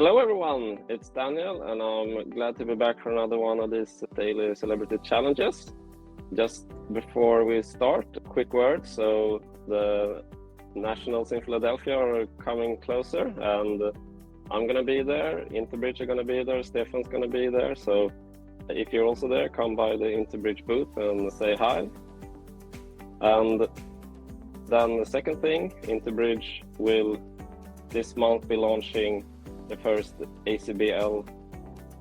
Hello everyone, it's Daniel and I'm glad to be back for another one of these daily celebrity challenges. Just before we start, a quick word. So the Nationals in Philadelphia are coming closer and I'm going to be there, IntoBridge are going to be there, Stefan's going to be there. So if you're also there, come by the IntoBridge booth and say hi. And then the second thing, IntoBridge will this month be launching the first ACBL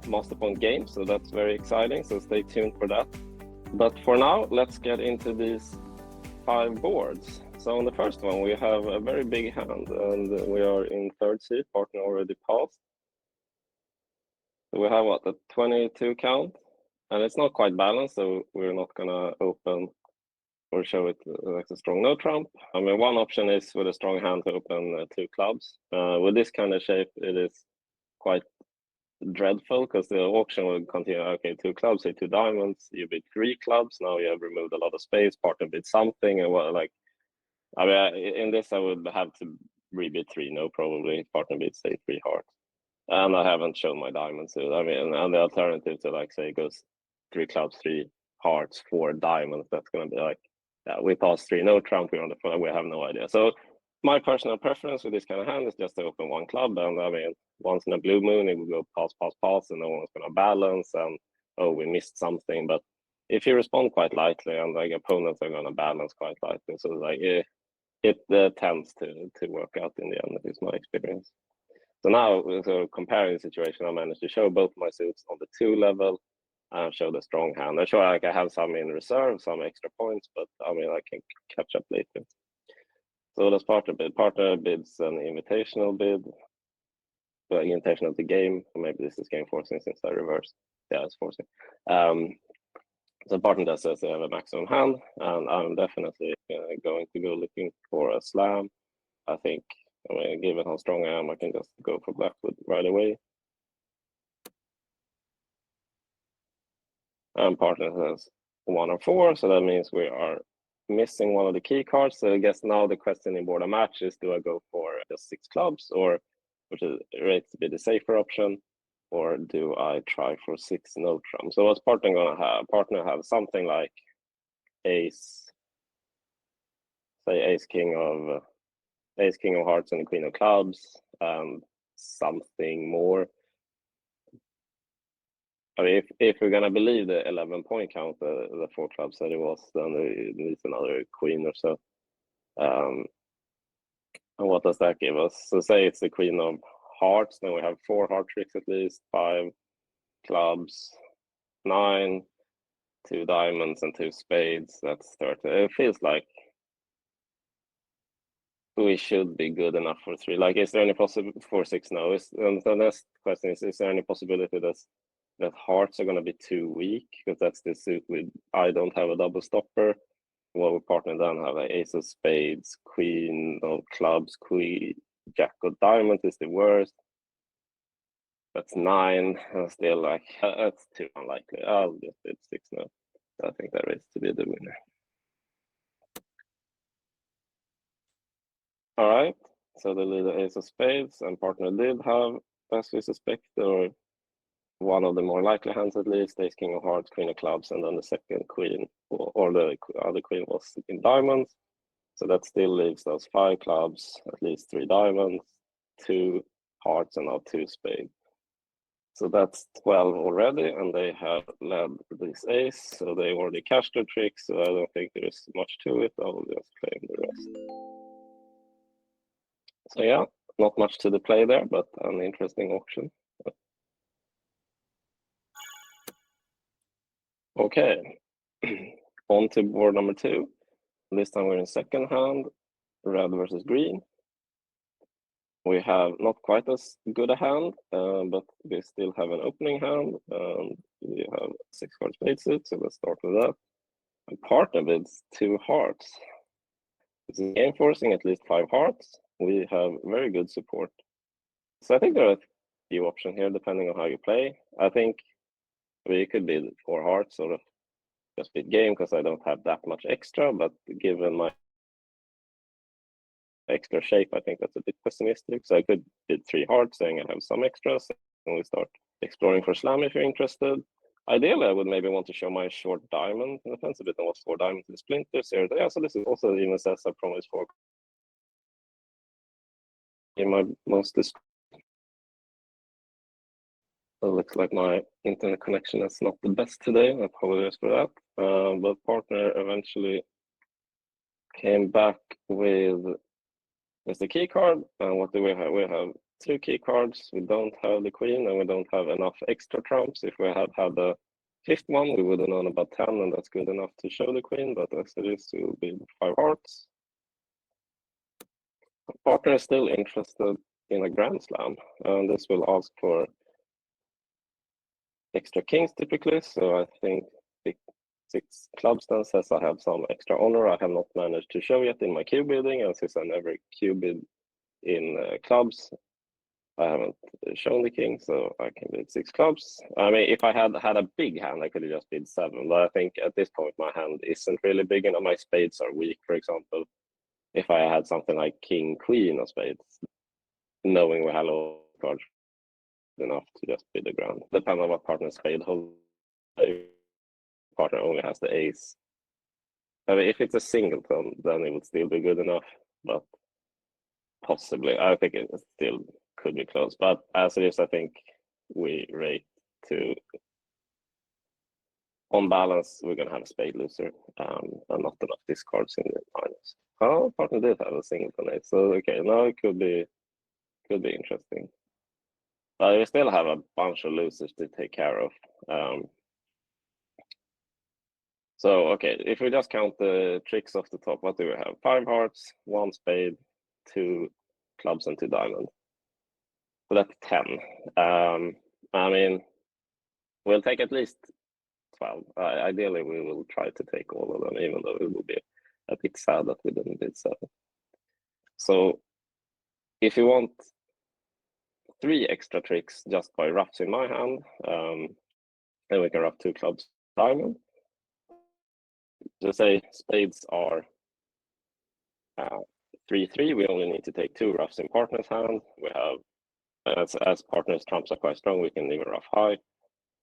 Master Point game, so that's very exciting, so stay tuned for that. But for now, let's get into these 5 boards. So on the first one, we have a very big hand, and we are in third seat, partner already passed. So we have what, a 22 count, and it's not quite balanced, so we're not gonna open or show it like a strong no trump. I mean, one option is with a strong hand to open 2 clubs. With this kind of shape, it is quite dreadful because the auction will continue. Okay, 2 clubs, say 2 diamonds, you bid 3 clubs. Now you have removed a lot of space, partner bid something, and what, like, I mean, in this I would have to rebid 3 no, probably. Partner bid say 3 hearts, and I haven't shown my diamonds. So I mean, and the alternative to, like, say, goes 3 clubs, 3 hearts, 4 diamonds, that's gonna be like, yeah, we pass 3 no trump, we're on the front, we have no idea. So my personal preference with this kind of hand is just to open 1 club, and I mean, once in a blue moon it will go pass, and no one's gonna balance, and oh, we missed something. But if you respond quite lightly, and like opponents are gonna balance quite lightly, so like it tends to work out in the end. That is my experience. So now, so comparing the situation, I managed to show both my suits on the 2 level and show the strong hand. I show like I have some in reserve, some extra points, but I mean, I can catch up later. So that's partner bid. Partner bids an invitational bid, well, invitation of the game. Or maybe this is game forcing since I reversed. Yeah, it's forcing. So partner does says they have a maximum hand, and I'm definitely going to go looking for a slam. I think, I mean, given how strong I am, I can just go for blackwood right away. And partner has 1 or 4, so that means we are missing one of the key cards. So I guess now the question in board a match is, do I go for just 6 clubs, or which is rated to be the safer option, or do I try for 6 no trump? So what's partner gonna have? Partner have something like ace, say ace king of hearts and the queen of clubs, and something more. I mean, if we're gonna believe the 11-point count, the 4 clubs that it was, then it needs another queen or so. And what does that give us? So say it's the queen of hearts, then we have 4 heart tricks at least, 5 clubs, 9, 2 diamonds and 2 spades. That's 30. It feels like we should be good enough for 3. Like, is there any possibility for 6 no? And the next question is there any possibility that hearts are going to be too weak, because that's the suit with I don't have a double stopper? Well, we partner then have an ace of spades, queen of clubs, queen, jack of diamonds is the worst. That's 9, and still like that's too unlikely. I'll just bid 6 now. I think that is to be the winner. All right, so the leader ace of spades, and partner did have, as we suspect, or one of the more likely hands at least, ace king of hearts, queen of clubs, and then the second queen, or the other queen was in diamonds. So that still leaves those 5 clubs, at least 3 diamonds, 2 hearts, and now 2 spades. So that's 12 already, and they have led this ace, so they already cashed their trick, so I don't think there is much to it. I'll just claim the rest. So yeah, not much to the play there, but an interesting auction. Okay, on to board number 2. This time we're in second hand, red versus green. We have not quite as good a hand, but we still have an opening hand, and we have 6 card spade suit, so let's start with that. And partner bids 2 hearts. It's game forcing at least 5 hearts. We have very good support. So I think there are a few options here depending on how you play. I think we could bid 4 hearts, sort of just bid game, because I don't have that much extra, but given my extra shape, I think that's a bit pessimistic. So I could bid 3 hearts, saying I have some extras, and we start exploring for slam if you're interested. Ideally, I would maybe want to show my short diamond in the fence a bit and what's 4 diamonds in the splinters here. Yeah, so this is also even says I promise for in my most. It looks like my internet connection is not the best today. I apologize for that. But partner eventually came back with the key card. And what do we have? We have 2 key cards. We don't have the queen, and we don't have enough extra trumps. If we had had the 5th one, we would have known about 10, and that's good enough to show the queen. But as it is, it will be 5 hearts. The partner is still interested in a grand slam, and this will ask for extra kings typically. So I think 6 clubs then says I have some extra honor I have not managed to show yet in my cube bidding, and since I never cube bid in clubs, I haven't shown the king, so I can bid 6 clubs. I mean, if I had a big hand, I could have just bid 7, but I think at this point my hand isn't really big enough. My spades are weak, for example. If I had something like king, queen of spades, knowing we have low cards enough to just bid the grand. Depending on what partner spade holds. Partner only has the ace. I mean, if it's a singleton, then it would still be good enough, but possibly. I think it still could be close. But as it is, I think we rate to, on balance, we're going to have a spade loser and not enough discards in the finals. Oh, partner did have a singleton ace. So, okay, now it could be interesting. But we still have a bunch of losers to take care of. So, okay, if we just count the tricks off the top, what do we have? 5 hearts, 1 spade, 2 clubs, and 2 diamonds. So that's 10. I mean, we'll take at least 12. Ideally, we will try to take all of them, even though it will be a bit sad that we didn't bid 7. So, if you want 3 extra tricks just by roughs in my hand, then we can rough 2 clubs, diamond. To say spades are 3-3, we only need to take 2 roughs in partner's hand. We have, as partner's trumps are quite strong, we can even rough high,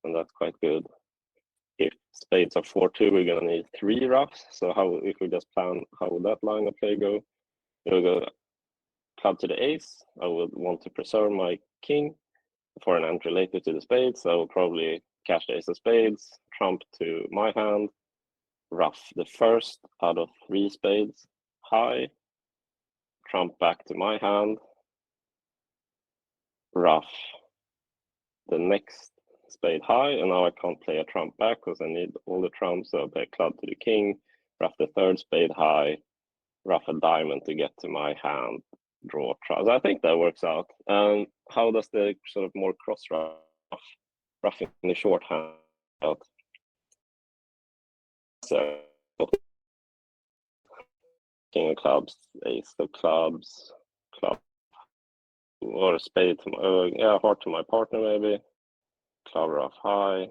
and that's quite good. If spades are 4-2, we're gonna need 3 roughs. So if we just plan how would that line of play go? We'll go club to the ace. I would want to preserve my king for an entry later to the spades. So I will probably cash the ace of spades, trump to my hand, rough the first out of 3 spades, high, trump back to my hand, rough the next spade high, and now I can't play a trump back because I need all the trumps. So I play club to the king, rough the 3rd spade high, rough a diamond to get to my hand, draw trumps. I think that works out. And how does the sort of more cross roughing the short hand out? So king of clubs, ace of clubs, club, or a spade to my, heart to my partner maybe, club rough high,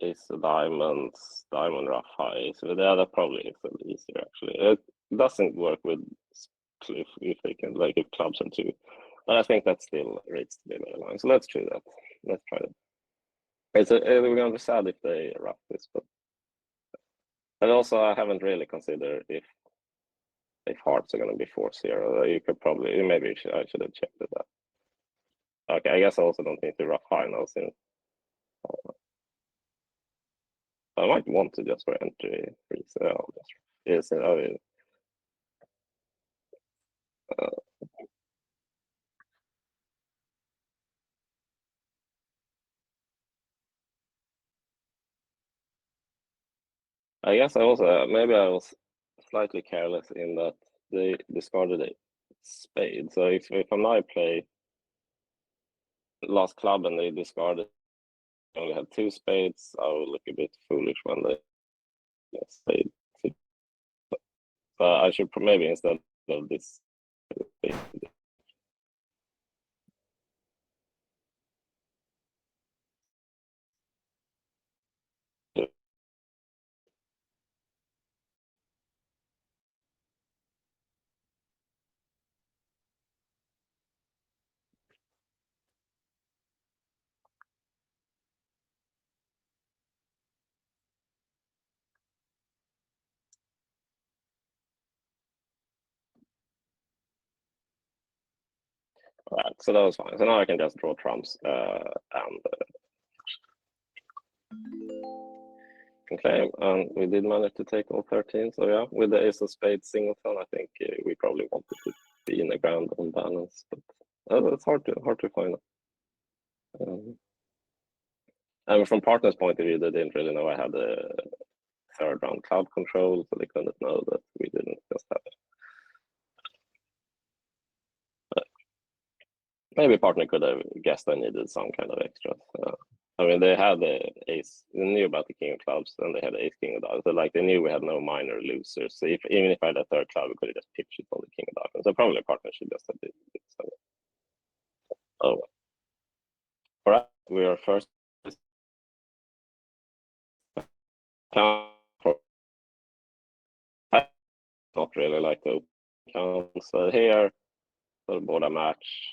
ace of diamonds, diamond rough high. So that probably is a little easier actually. It doesn't work with if they can like if clubs are 2, but I think that still rates to be better line. So let's try that. Let's try it. We're gonna be sad if they rough this, but also I haven't really considered if hearts are gonna be 4-0. You could probably maybe I should have checked that. Okay, I guess I also don't need to rough high now since I might want to just for entry freeze. I guess I also maybe I was slightly careless in that they discarded a spade. So if I now play last club and they discarded only had 2 spades, I will look a bit foolish when they spade. So I should maybe instead of this. Right, so that was fine. So now I can just draw trumps and okay, and we did manage to take all 13. So yeah, with the ace of spades singleton, I think we probably wanted to be in the ground on balance, but it's hard to find. And from partner's point of view, they didn't really know I had a third round cloud control, so they couldn't know that we didn't just have it. But maybe partner could have guessed I needed some kind of extras. I mean, they had the ace, they knew about the king of clubs, and they had the ace king of diamonds. So like they knew we had no minor losers. So even if I had a third cloud, we could have just pitched it on the king of diamonds. So probably partner should just have did it. So, oh, all right, we are first. Not really like the open count. So here, so board a match.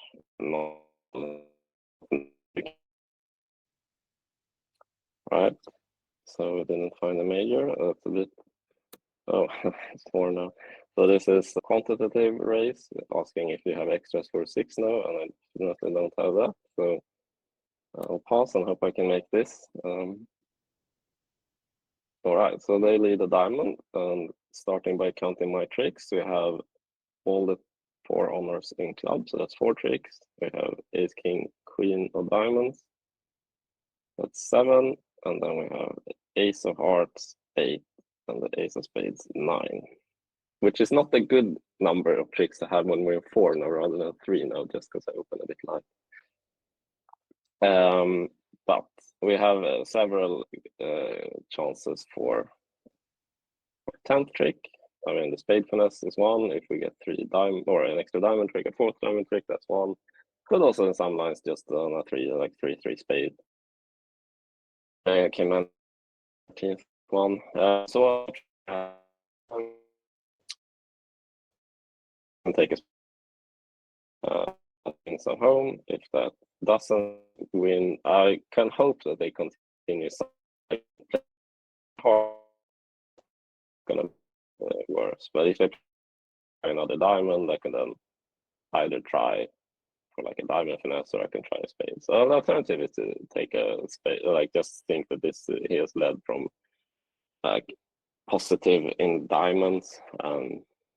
Right. So we didn't find a major. That's a bit. Oh, it's 4 now. So this is a quantitative race, asking if you have extras for 6 now, and I definitely don't have that. So I'll pass and hope I can make this. All right, so they lead a diamond, and starting by counting my tricks, we have all the 4 honors in clubs, so that's 4 tricks. We have ace, king, queen of diamonds, that's 7, and then we have ace of hearts, 8, and the ace of spades, 9, which is not a good number of tricks to have when we're 4 now rather than 3 now, just because I open a bit light. But we have several chances for 10th trick. I mean, the spade finesse is 1. If we get 3 diamond or an extra diamond trick, a 4th diamond trick, that's 1. Could also in some lines just on a 3, like 3 spade. Came in 13th one. So can take a some home. If that doesn't win, I can hope that they continue. Gonna worse, but if they try another diamond, I can then either try for like a diamond finesse or I can try a spade. So the alternative is to take a spade, like just think that this he has led from like positive in diamonds,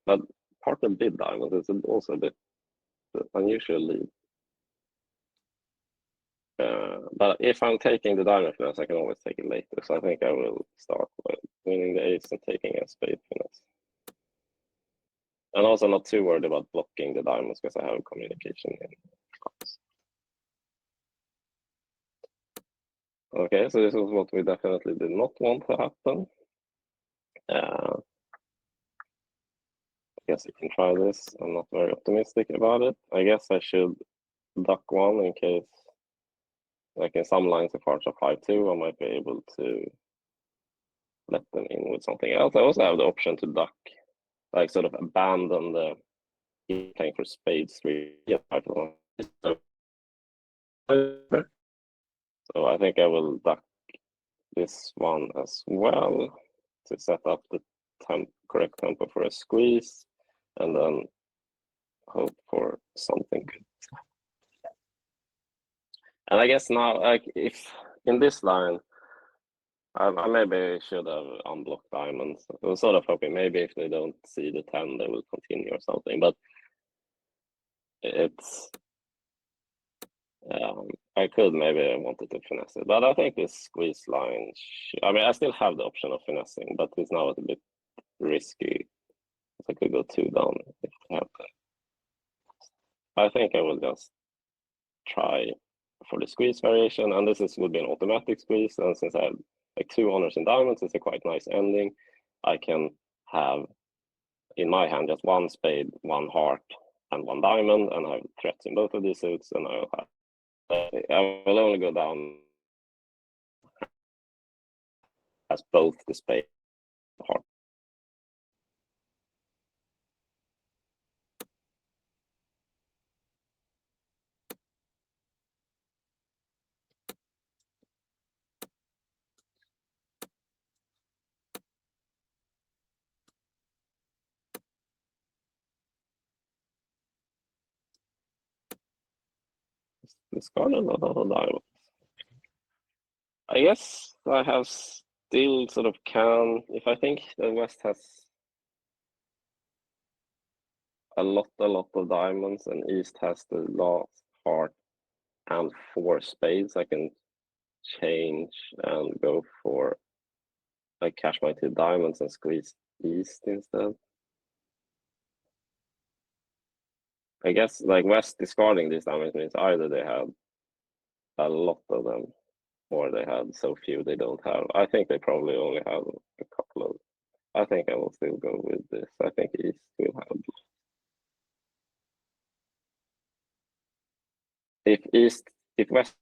but partner bid diamonds is also a bit unusual lead. But if I'm taking the diamond finesse, I can always take it later. So I think I will start with winning the ace and taking a spade finesse. And also not too worried about blocking the diamonds because I have communication in class. Okay, so this is what we definitely did not want to happen. I guess you can try this. I'm not very optimistic about it. I guess I should duck 1 in case, like in some lines, if hearts are 5-2, I might be able to let them in with something else. I also have the option to duck, like sort of abandon the playing for spades 3. So I think I will duck this one as well to set up the correct tempo for a squeeze, and then hope for something good. And I guess now, like if in this line, I maybe should have unblocked diamonds. I was sort of hoping maybe if they don't see the 10, they will continue or something. But it's I could maybe wanted to finesse it, but I think this squeeze line. I mean, I still have the option of finessing, but it's now a bit risky. I could go 2 down if I have to. I think I will just try for the squeeze variation, and this would be an automatic squeeze. And since I have like 2 honors in diamonds, it's a quite nice ending. I can have in my hand just 1 spade, 1 heart, and 1 diamond, and I have threats in both of these suits, and I will only go down as both the spade and heart. discard a lot of diamonds. I guess I have still sort of if I think the West has a lot of diamonds and East has the last heart and 4 spades, I can change and go for like cash my 2 diamonds and squeeze East instead. I guess like West discarding these diamonds means either they have a lot of them or they had so few they don't have. I think they probably only have a couple of. I think I will still go with this. I think East will have. If West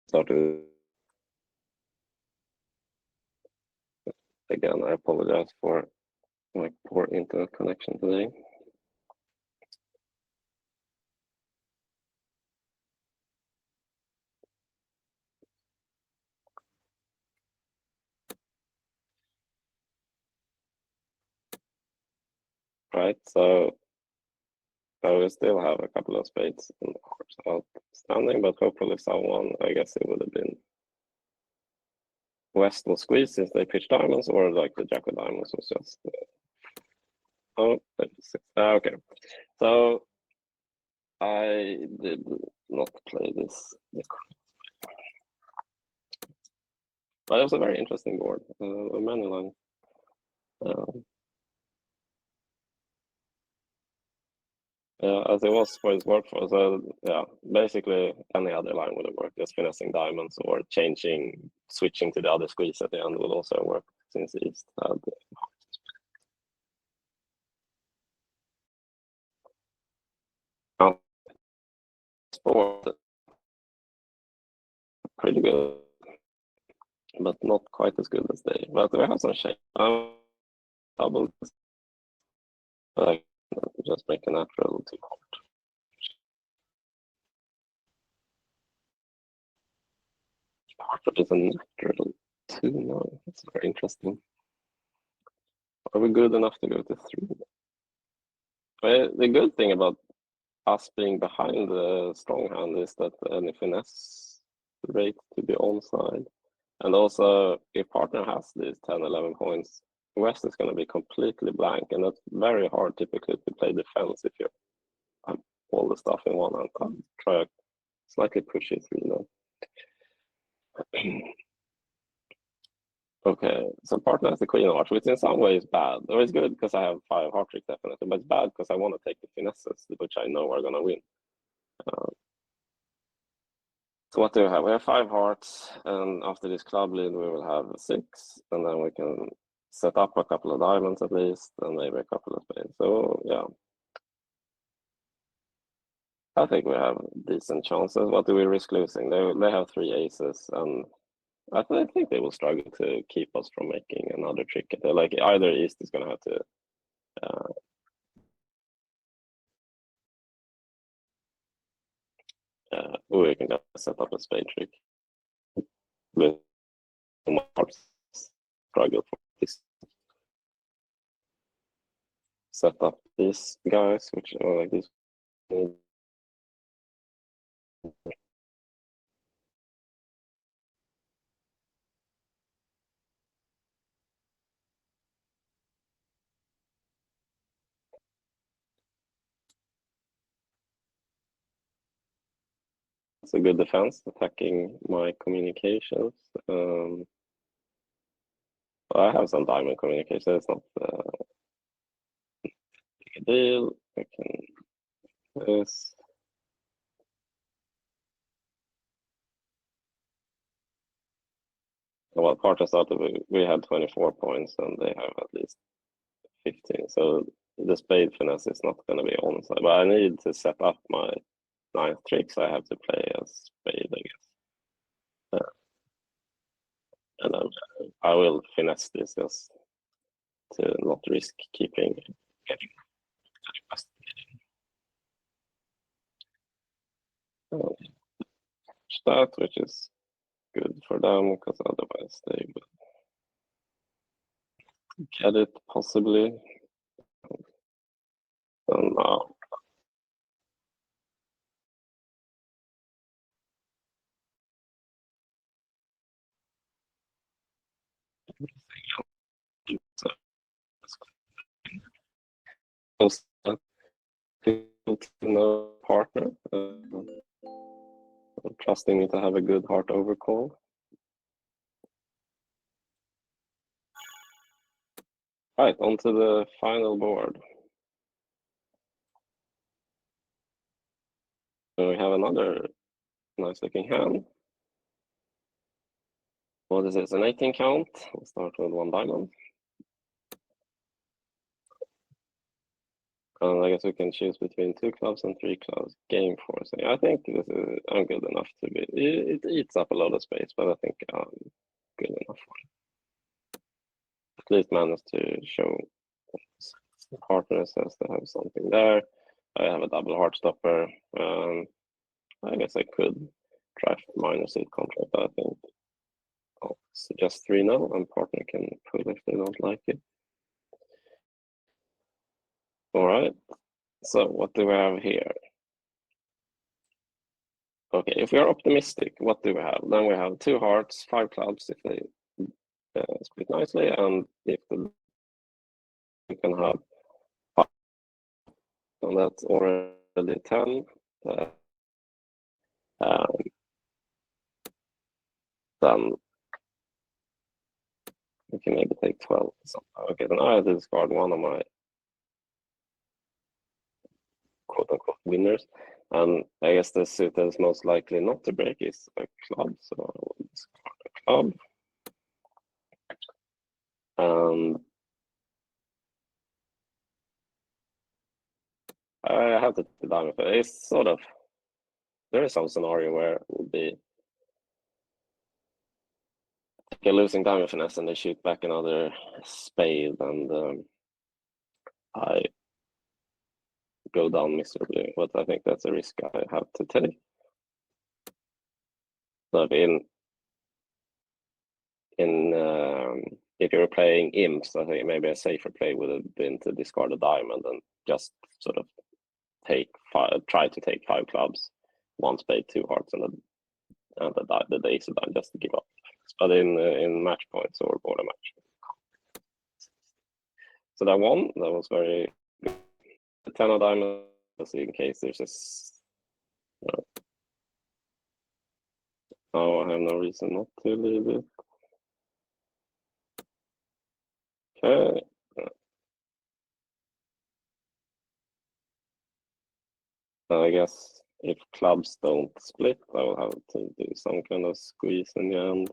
started again, I apologize for my poor internet connection today. Right, so I will still have a couple of spades and hearts outstanding, but hopefully someone, I guess it would have been West will squeeze since they pitched diamonds, or like the Jack of diamonds was just. Okay. So I did not play this. But it was a very interesting board. Many lines. As it was for his work for, so yeah, basically any other line would have worked. Just finessing diamonds or switching to the other squeeze at the end would also work since East had. Sport pretty good, but not quite as good as they. But we have some shape. Double, like just make a natural 2 heart. Heart is a natural 2 now. That's very interesting. Are we good enough to go to 3? Well, the good thing about us being behind the strong hand is that any finesse rate to be onside. And also, if partner has these 10, 11 points, West is going to be completely blank. And that's very hard typically to play defense if you have all the stuff in one hand. I'll try to slightly push it through now. Okay, so partner has the queen of hearts, which in some ways is bad. Or it's good because I have 5 heart tricks definitely, but it's bad because I want to take the finesses, which I know are going to win. So what do we have? We have 5 hearts, and after this club lead, we will have 6, and then we can set up a couple of diamonds at least, and maybe a couple of spades. So yeah, I think we have decent chances. What do we risk losing? They have 3 aces, and I think they will struggle to keep us from making another trick. Like either East is going to have to. We can just set up a spade trick. With struggle for this. Set up these guys, which are like this. It's a good defense, attacking my communications. I have some diamond communication. It's not a big deal. I can do this. Well, partner started, we had 24 points and they have at least 15. So the spade finesse is not going to be onside. But I need to set up my 9th trick, so I have to play a spade, I guess. And then I will finesse this just to not risk getting that, which is good for them because otherwise they will get it possibly. So now To know partner, trusting me to have a good heart over call. Right, onto the final board. So we have another nice looking hand. What is it? It's an 18 count. We'll start with 1 diamond. And I guess we can choose between 2 clubs and 3 clubs. Game forcing. I think I'm good enough to be. It eats up a lot of space, but I think I'm good enough for it. At least managed to show the partner says they have something there. I have a double heart stopper. I guess I could try minor seat contract, but I think I'll suggest 3 now, and partner can pull if they don't like it. All right. So what do we have here? Okay, if we are optimistic, what do we have? Then we have 2 hearts, 5 clubs if they split nicely, and if we can have 5, and that's already 10. Then we can maybe take 12. Okay, then I have to discard one of my quote-unquote winners, and I guess the suit that is most likely not to break is a club, so I will discard a club. And I have to diamond. It's sort of, there is some scenario where it will be a losing diamond finesse and they shoot back another spade, and I go down miserably, but I think that's a risk I have to take. So if you were playing imps, I think maybe a safer play would have been to discard a diamond and just sort of try to take 5 clubs, 1 spade, 2 hearts, and the ace of diamond, just to give up. But in match points or border match, so that won. That was very good. The 10 of diamonds, in case there's a. Oh, I have no reason not to leave it. Okay. I guess if clubs don't split, I will have to do some kind of squeeze in the end.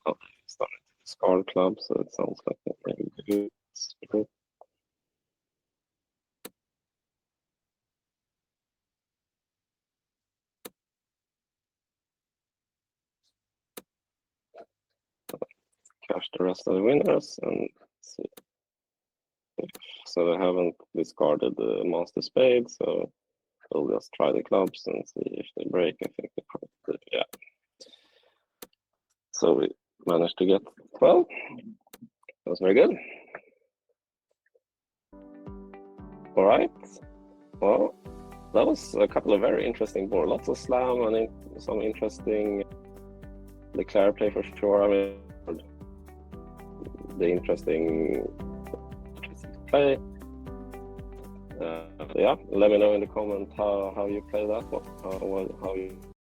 I'll start to discard clubs, so it sounds like a very good split. Cash the rest of the winners and see. So they haven't discarded the master spade, so we'll just try the clubs and see if they break. I think they probably, yeah. So we managed to get 12. That was very good. All right. Well, that was a couple of very interesting boards. Lots of slam and some interesting declare play for sure. I mean, the interesting play. Yeah, let me know in the comments how you play that one, how you